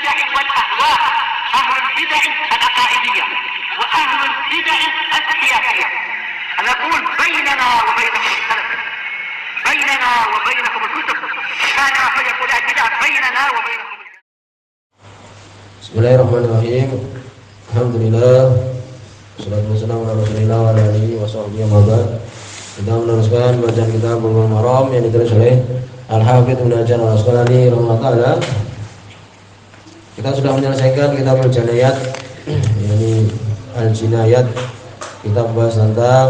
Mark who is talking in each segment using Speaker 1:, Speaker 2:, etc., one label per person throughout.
Speaker 1: البدع والأهواء، أهل البدع العقائدية وأهل البدع السياسية. نقول بيننا وبينكم السلف، بيننا وبينكم الكتب، كان فيقول البدع بيننا وبينكم.
Speaker 2: Bismillahirrahmanirrahim. Alhamdulillah. Wassalatu wassalamu ala Rasulillah wa ala alihi wa sahbihi wa ba'd. Kita meneruskan bacaan kitab Bulughul Maram yang ditulis oleh Al-Hafidz Ibnu Hajar Al-Asqalani rahimahullah taala. Kita sudah menyelesaikan kitab Al-Jinayat, yakni Al-Jinayat. Kita bahas tentang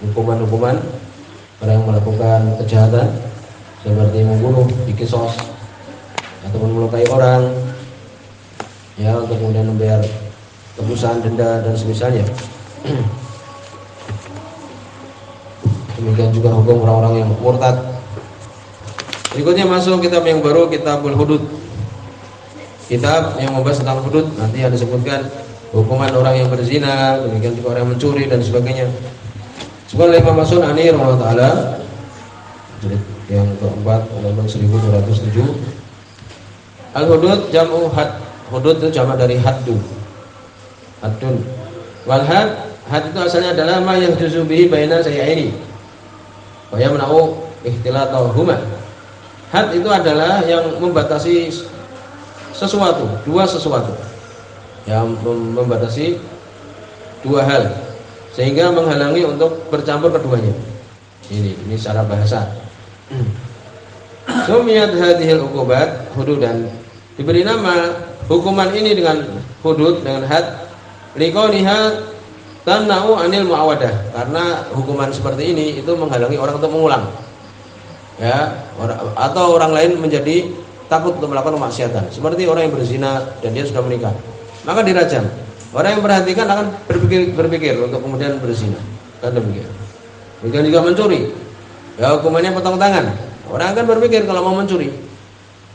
Speaker 2: hukuman-hukuman orang yang melakukan kejahatan seperti membunuh, dikisos, ataupun melukai orang, ya, untuk kemudian membayar tebusan denda dan semisalnya. Demikian juga hukum orang-orang yang murtad. Berikutnya masuk kitab yang baru, Kitabul Hudud. Kitab yang membahas tentang hudud. Nanti ada disebutkan hukuman orang yang berzina, demikian juga orang yang mencuri dan sebagainya. Sebuah oleh Imam As-Sun'ani rahimahullah taala, jilid yang keempat, halaman 1207. Al-hudud jam'u had. Hudud itu jamak dari haddu. Haddun. Wal had itu asalnya adalah ma yahjuzu bihi baina sayyaini wa yamna'u ikhtilatahuma. Had itu adalah yang membatasi sesuatu, dua sesuatu, yang membatasi dua hal sehingga menghalangi untuk bercampur keduanya. Ini secara bahasa. Sumiyat hadhil uqubat hududan, diberi nama hukuman ini dengan hudud, dengan had, liqauniha tamna'u anil muawadah, karena hukuman seperti ini itu menghalangi orang untuk mengulang, ya, atau orang lain menjadi takut untuk melakukan kemaksiatan. Seperti orang yang berzina dan dia sudah menikah, maka dirajam. Orang yang perhatikan akan berpikir untuk kemudian berzina, kan demikian. Demikian juga mencuri, ya, hukumannya potong tangan. Orang akan berpikir kalau mau mencuri.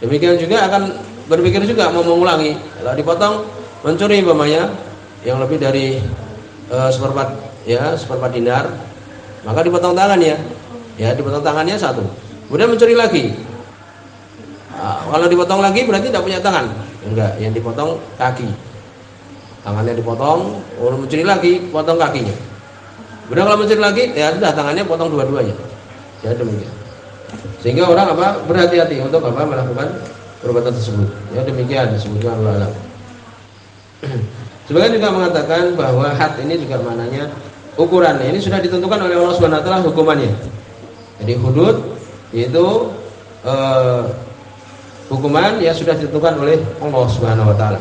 Speaker 2: Demikian juga akan berpikir juga mau mengulangi. Kalau dipotong mencuri umpamanya yang lebih dari seperempat dinar, maka dipotong tangannya, ya, dipotong tangannya satu. Kemudian mencuri lagi. Kalau dipotong lagi berarti tidak punya tangan. Enggak, yang dipotong kaki. Tangannya dipotong, kalau mencuri lagi potong kakinya. Kemudian kalau mencuri lagi, ya sudah, tangannya potong dua-duanya. Ya, demikian. Sehingga orang berhati-hati untuk melakukan perbuatan tersebut. Ya, demikian disebutkan ulama. Sebagian juga mengatakan bahwa had ini juga maknanya ukurannya. Ini sudah ditentukan oleh Allah Subhanahu wa taala hukumannya. Jadi hudud itu hukuman yang sudah ditentukan oleh Allah Subhanahu wa taala.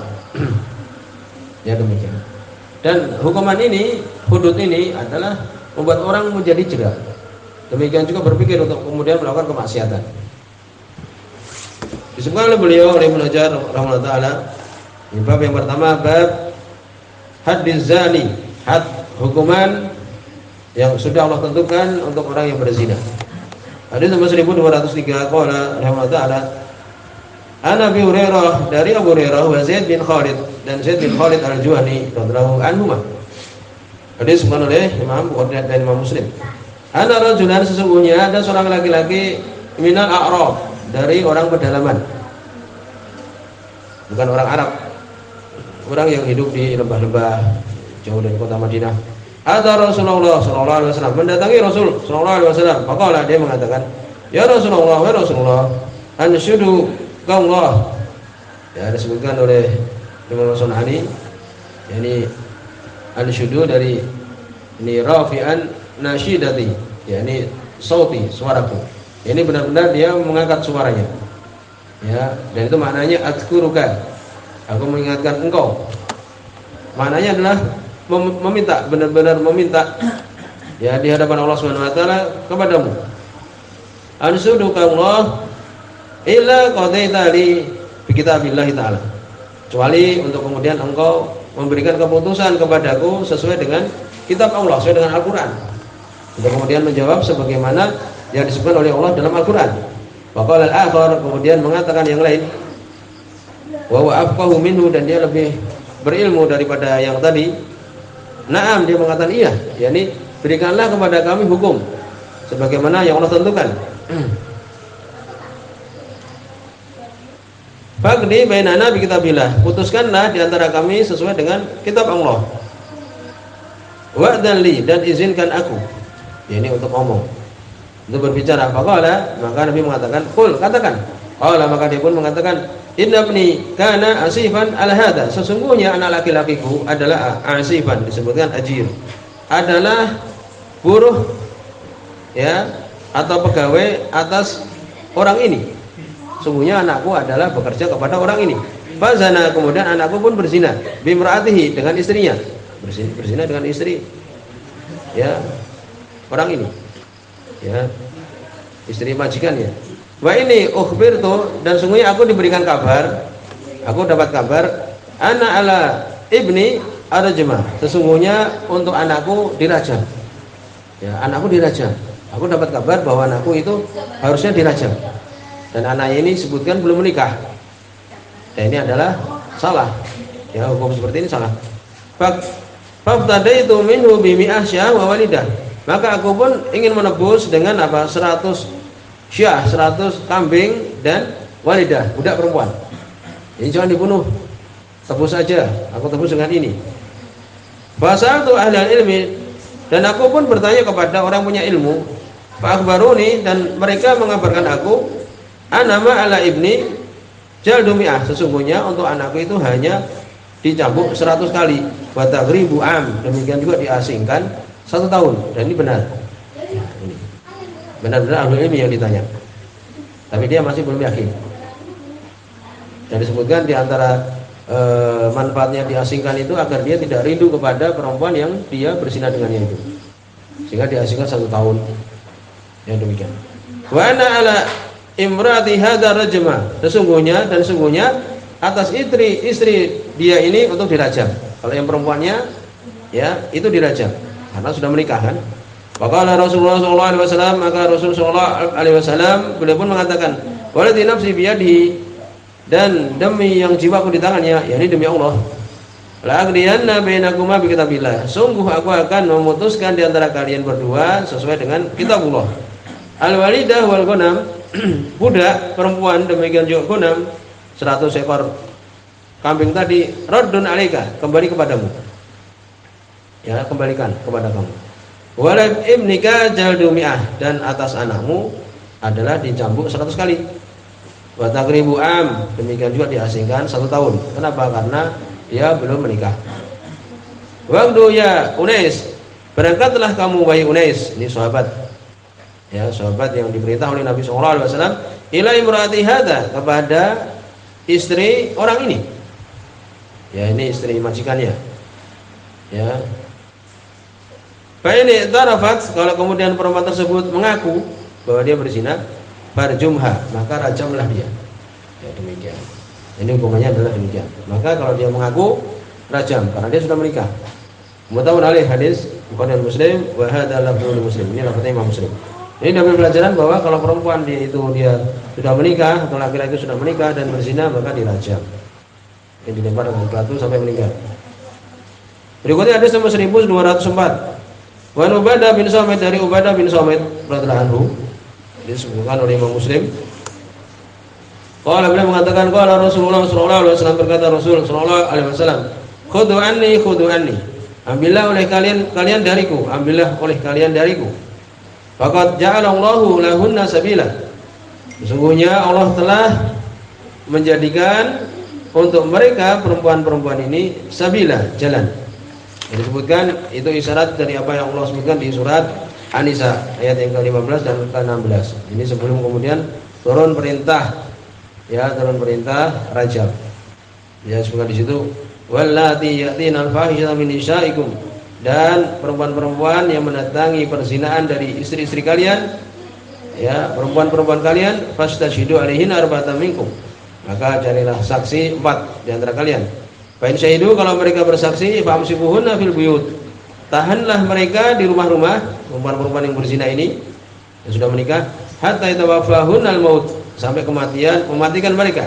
Speaker 2: Ya, demikian. Dan hukuman ini, hudud ini adalah membuat orang menjadi jera. Demikian juga berpikir untuk kemudian melakukan kemaksiatan. Disebutkan oleh beliau Ibnu Hajar rahimahullah taala, bab yang pertama bab haddiz zani, had, hukuman yang sudah Allah tentukan untuk orang yang berzina. Hadis nomor 1203, qala rahimahullah taala, An Abi Hurairah, dari Abu Hurairah wa Zaid bin Khalid, dan Zaid bin Khalid Al-Juhani radhiyallahu anhuma. Hadis disebutkan oleh Imam Bukhari dan Imam Muslim. Ana rajulan, sesungguhnya ada seorang laki-laki minal a'rab, dari orang pedalaman, bukan orang Arab, orang yang hidup di lembah-lembah jauh dari kota Madinah. Ada Rasulullah sallallahu alaihi wasallam, mendatangi Rasul sallallahu alaihi wasallam. Maka dia mengatakan, ya Rasulullah, wa Rasulullah, anshudu Allah. Ya, disebutkan oleh Imam As-Sun'ani, yakni anshudu dari ini rafi'an nasyidati, yakni sauti, suaraku. Ini benar-benar dia mengangkat suaranya, ya, dan itu maknanya adzkuruka, aku mengingatkan engkau. Maknanya adalah meminta, benar-benar meminta, ya, di hadapan Allah Subhanahu wa taala kepadamu. Ansuduka Allah illa qadaita li bi kitabillah taala, kecuali untuk kemudian engkau memberikan keputusan kepadaku sesuai dengan kitab Allah, sesuai dengan Al-Qur'an. Untuk kemudian menjawab sebagaimana yang disebutkan oleh Allah dalam Al-Qur'an. Waqala al-akhar, kemudian mengatakan yang lain, wa huwa afqahu minhu, dan dia lebih berilmu daripada yang tadi. Naam, dia mengatakan iya, yakni berikanlah kepada kami hukum sebagaimana yang Allah tentukan. Faqdi bainana bi kitabillah, putuskanlah di antara kami sesuai dengan kitab Allah. Wa'dan li, dan izinkan aku. Ya, ini untuk ngomong, untuk berbicara. Faqala, maka Nabi mengatakan, qul, katakan. Qala, maka dia pun mengatakan, inna ibni kana asifan ala hada, sesungguhnya anak laki-lakiku adalah asifan, disebutkan ajir, adalah buruh ya atau pegawai atas orang ini. Sungguhnya anakku adalah bekerja kepada orang ini. Fazana, kemudian anakku pun berzina bimraatihi, dengan istrinya. Berzina dengan istri ya orang ini, ya istri majikannya. Wa ini ukhbirtu, dan sungguhnya aku diberikan kabar, aku dapat kabar, ana ala ibni arjama, sesungguhnya untuk anakku dirajam. Ya, anakku dirajam. Aku dapat kabar bahwa anakku itu harusnya dirajam. Dan anaknya ini sebutkan belum menikah. Dan ini adalah salah. Ya, hukum seperti ini salah. Fabtadaitu minhu bi mi'ah syah wa walidah. Maka aku pun ingin menebus dengan apa? 100 syah, 100 kambing dan walidah, budak perempuan. Ini jangan dibunuh. Tebus saja. Aku tebus dengan ini. Fasaltu ahlal ilmi, dan aku pun bertanya kepada orang punya ilmu. Fa akhbaruni, dan mereka mengabarkan aku, anama ala ibni jaldu mi'ah, sesungguhnya untuk anakku itu hanya dicambuk 100 kali, wa taghribu am, demikian juga diasingkan 1 tahun. Dan ini benar. Ya, ini benar-benar ahli ilmi yang ditanya, tapi dia masih belum yakin. Dan disebutkan di antara manfaatnya diasingkan itu agar dia tidak rindu kepada perempuan yang dia berzina dengannya itu, sehingga diasingkan 1 tahun. Yang demikian. Wa ana ala imrati hadza rajma, sesungguhnya atas istri dia ini untuk dirajam. Kalau yang perempuannya ya itu dirajam karena sudah menikah kan. Maka Rasulullah SAW, maka Rasulullah SAW beliau pun mengatakan, walladzi nafsi biyadihi, dan demi yang jiwaku di tangannya, yakni demi Allah, la aqdiyanna bainakuma bi kitabillah, sungguh aku akan memutuskan di antara kalian berdua sesuai dengan kitabullah. Al walidah wal ghanam, budak perempuan demikian juga ghanam, 100 ekor kambing tadi, raddun alaika, kembali kepadamu. Ya, kembalikan kepada kamu. Walad ibnika jaldu mi'ah, dan atas anakmu adalah dicambuk 100 kali. Wa taqribu am, demikian juga diasingkan 1 tahun. Kenapa? Karena dia belum menikah. Waqdu ya Unais, berangkatlah kamu wahai Unais, ini sahabat. Ya, sahabat yang diperintah oleh Nabi sallallahu alaihi wasallam, ila imraati hadza, kepada istri orang ini. Ya, ini istri majikannya. Ya. Fa ini tarafat, kalau kemudian perempuan tersebut mengaku bahwa dia berzina, farjumha, maka rajamlah dia. Ya, demikian. Ini hukumannya adalah demikian. Maka kalau dia mengaku, rajam karena dia sudah menikah. Muttafaqun alaih, hadis Bukhari dan Muslim, wa hadza lafzul Muslim. Ini lafaznya Imam Muslim. Ini dapat pelajaran bahwa kalau perempuan dia sudah menikah atau laki-laki sudah menikah dan berzina, maka dirajam. Yang dilempar dengan batu sampai meninggal. Berikutnya hadis nomor 1204. Wa Ubadah bin Samit, dari Ubadah bin Samit radhiyallahu anhu, disebutkan oleh Imam Muslim. Qala, beliau mengatakan, qala Rasulullah sallallahu alaihi wasallam, berkata Rasul sallallahu alaihi wasallam, khudhu anni, ambillah oleh kalian dariku, ambillah oleh kalian dariku. Faqad ja'alallahu lahunna sabila, sesungguhnya Allah telah menjadikan untuk mereka perempuan-perempuan ini sabila, jalan. Yang disebutkan itu isyarat dari apa yang Allah sebutkan di surat An-Nisa ayat yang ke-15 dan ke-16. Ini sebelum kemudian turun perintah rajam. Ya, sebutkan di situ, wallati yatinal fahisata min nisaikum, dan perempuan-perempuan yang mendatangi perzinaan dari istri-istri kalian, ya, perempuan-perempuan kalian, fastashhidu alaihinna arba'atan minkum, maka carilah saksi 4 di antara kalian. Fa in syahidu, kalau mereka bersaksi, famsikuhunna fil buyut, tahanlah mereka di rumah-rumah, perempuan-perempuan yang berzina ini yang sudah menikah, hatta yatawaffahunal maut, sampai kematian mematikan mereka.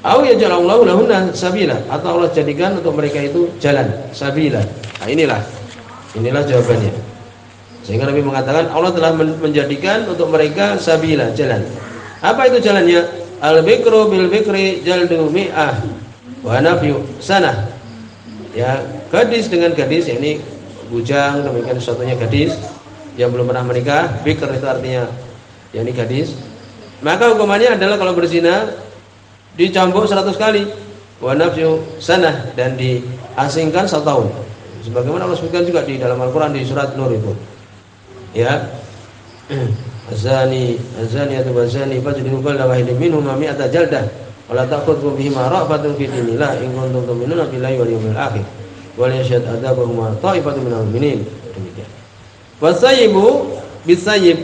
Speaker 2: Au yaj'alallahu lahunna sabila, atau Allah jadikan untuk mereka itu jalan, sabila. Nah, inilah jawabannya. Sehingga Nabi mengatakan Allah telah menjadikan untuk mereka sabila, jalan. Apa itu jalannya? al-bikru bil bikri jaldu mi'ah wa nafyu sanah. Ya, gadis dengan gadis, yakni bujang, demikian satunya gadis yang belum pernah menikah. Bikr itu artinya yakni gadis. Maka hukumannya adalah kalau berzina dicambuk 100 kali, wa nafyu sanah, dan diasingkan 1 tahun. Sebagaimana Allah sebutkan juga di dalam Al-Qur'an di surat Nur itu. Ya. Azaniyatu wazani fajlidu kulla wahidin minhuma mi'ata jaldah wa la ta'khudhukum bihima ra'fatun fi dinillah in kuntum tu'minuna billahi wal yawmil akhir wal yashhad adabahuma ta'ifatun minal mu'minin. Demikian. Wasayyibu bisayyib,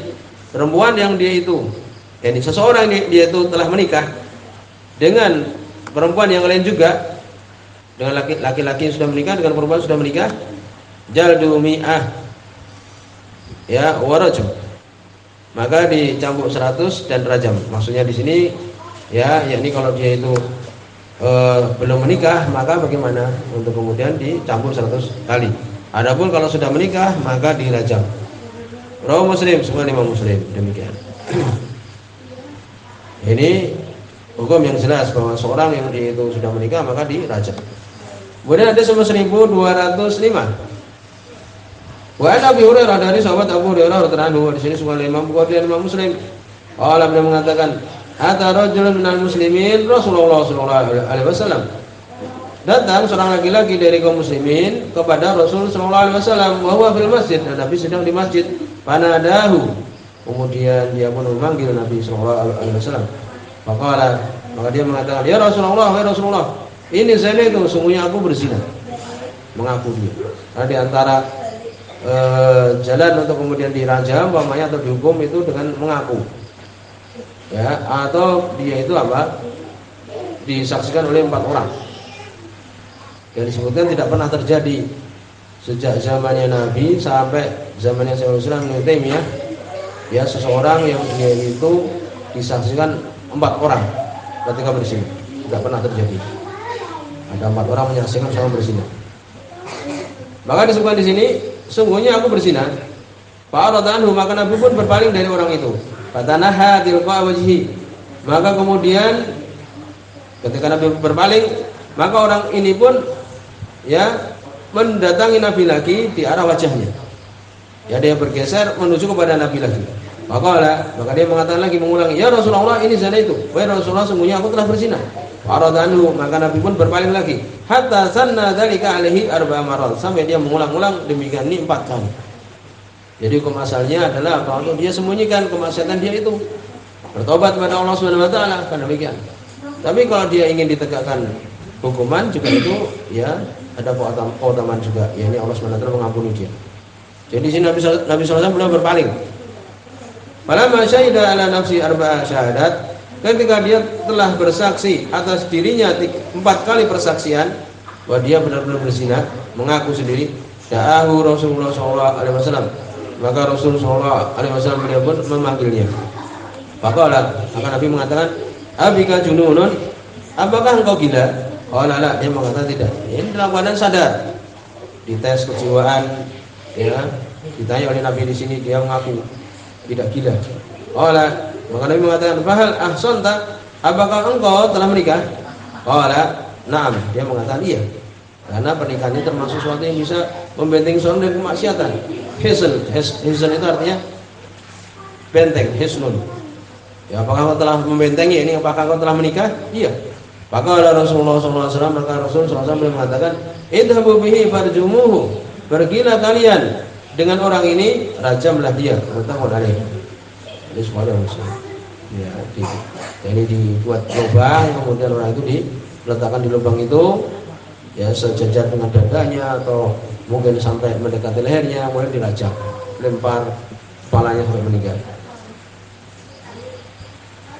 Speaker 2: perempuan yang dia itu, yakni seseorang dia itu telah menikah dengan perempuan yang lain juga, dengan laki-laki yang sudah menikah dengan perempuan yang sudah menikah, jaldu mi'ah, ya, warajum, maka dicambuk 100 dan rajam. Maksudnya di sini ya, yakni kalau dia itu belum menikah, maka bagaimana untuk kemudian dicambuk 100 kali. Adapun kalau sudah menikah, maka dirajam. Rawahu Muslim, semua Imam Muslim. Demikian. Ini hukum yang jelas bahwa seorang yang dia itu sudah menikah maka dirajam. Kemudian ada 1205. Wa an Abi Hurairah, dari sahabat Abu Hurairah radhiyallahu anhu, di sini semua Imam Bukhari dan Imam Muslim. Allah beliau mengatakan, "Ata rajulun minal muslimin Rasulullah sallallahu alaihi wasallam." Datang seorang laki-laki dari kaum muslimin kepada Rasul sallallahu alaihi wasallam, wa huwa fil masjid, dan Nabi sedang di masjid. Fanadahu, kemudian dia pun memanggil Nabi sallallahu alaihi wasallam. Maka dia mengatakan, "Ya Rasulullah, wahai Rasulullah, ini saya itu sungguhnya aku berzina." Mengaku dia. Karena di antara jalan untuk kemudian dirajam umpamanya atau dihukum itu dengan mengaku, ya, atau dia itu apa, disaksikan oleh 4 orang. Yang disebutkan tidak pernah terjadi sejak zamannya Nabi sampai zamannya Syaikhul Islam Ibnu Taimiyah, ya, seseorang yang dia itu disaksikan 4 orang ketika berzina. Tidak pernah terjadi. Ada 4 orang menyaksikan seorang berzina. Maka disebutkan di sini, sungguhnya aku berzina. Fa'aradhu, maka Nabi pun berpaling dari orang itu. Fatanaha tilqa wajhi, maka kemudian ketika Nabi berpaling, maka orang ini pun ya mendatangi Nabi lagi di arah wajahnya. Ya, dia bergeser menuju kepada Nabi lagi. Maka dia mengatakan lagi, mengulangi, "Ya Rasulullah, ini zina itu. Wahai Rasulullah, sungguhnya aku telah berzina." Fa'aradhu, maka Nabi pun berpaling lagi. Hatta sanna dzalika alaihi 4 marat, sampai dia mengulang-ulang demikian ini 4 kali. Jadi hukum asalnya adalah kalau dia sembunyikan kemaksiatan dia itu, bertobat kepada Allah Subhanahu wa taala, kan demikian. Tapi kalau dia ingin ditegakkan hukuman juga itu, ya, ada keutamaan juga, yakni Allah Subhanahu wa taala mengampuni dia. Jadi sini Nabi sallallahu alaihi wasallam belum berpaling. Falamma syahida ala nafsi 4 syahadat, ketika dia telah bersaksi atas dirinya 4 kali persaksian bahwa dia benar-benar berzina, mengaku sendiri, da'ahu Rasulullah sallallahu alaihi wasallam, maka Rasul sallallahu alaihi wasallam beliau pun memanggilnya. Maka Nabi mengatakan, "Abika jununun, apakah engkau gila?" La, dia mengatakan tidak. Ini dalam keadaan sadar. Dites kejiwaan, ya, ditanya oleh Nabi di sini, dia mengaku tidak gila. Maka Nabi mengatakan, "Fahal ahsanta, apakah engkau telah menikah?" Na'am, dia mengatakan iya. Karena pernikahan ini termasuk sesuatu yang bisa membentengi seorang dari kemaksiatan. Hisn itu artinya benteng, hisnun. Ya, apakah engkau telah membentengi ini? Apakah engkau telah menikah? Iya. Maka Rasulullah SAW, maka Rasul SAW mengatakan, "Idhabu bihi farjumuhu." Pergilah kalian dengan orang ini, rajamlah dia. Muttafaqun alaih. Ini semuanya Muslim. Ya, ini dibuat lubang, kemudian orang itu diletakkan di lubang itu, ya, sejajar dengan dadanya atau mungkin sampai mendekati lehernya, kemudian dirajam, lempar kepalanya sampai meninggal.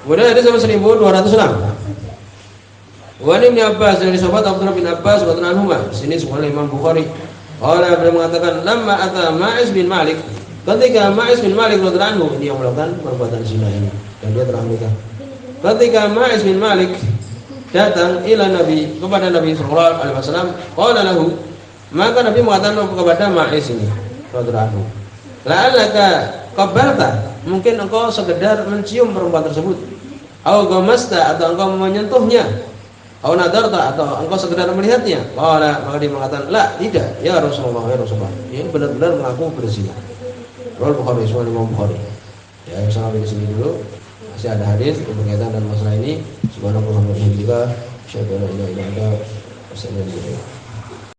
Speaker 2: Kemudian ada 1206. Wa Ibnu Abbas, dari sahabat Abdullah bin Abbas radhiyallahu anhu, sini semua Imam Bukhari. Orang beliau mengatakan, "Lamma ata Ma'is bin Malik," ketika Ma'is bin Malik radhiyallahu anhu, dia melakukan perbuatan zina ini dan dia telah menikah. Ketika Ma'is bin Malik datang ila Nabi, kepada Nabi sallallahu alaihi wasallam, qala lahu, maka Nabi mengatakan kepada Ma'is ini radhiyallahu anhu, "La'allaka qabbalta," mungkin engkau sekedar mencium perempuan tersebut. Au gamasta atau engkau menyentuhnya. Au nadarta atau engkau sekedar melihatnya. Qala maka dia mengatakan, "La, tidak, ya Rasulullah, ya Rasulullah." Ini benar-benar mengaku berzina. Riwayat Bukhari, Sahih Imam Bukhari. Ya, sampai di sini dulu. Masih ada hadis yang berkaitan dengan masalah ini. Subhanallah wa bihamdihi, asyhadu an la ilaha illa anta, astaghfiruka wa atubu ilaik.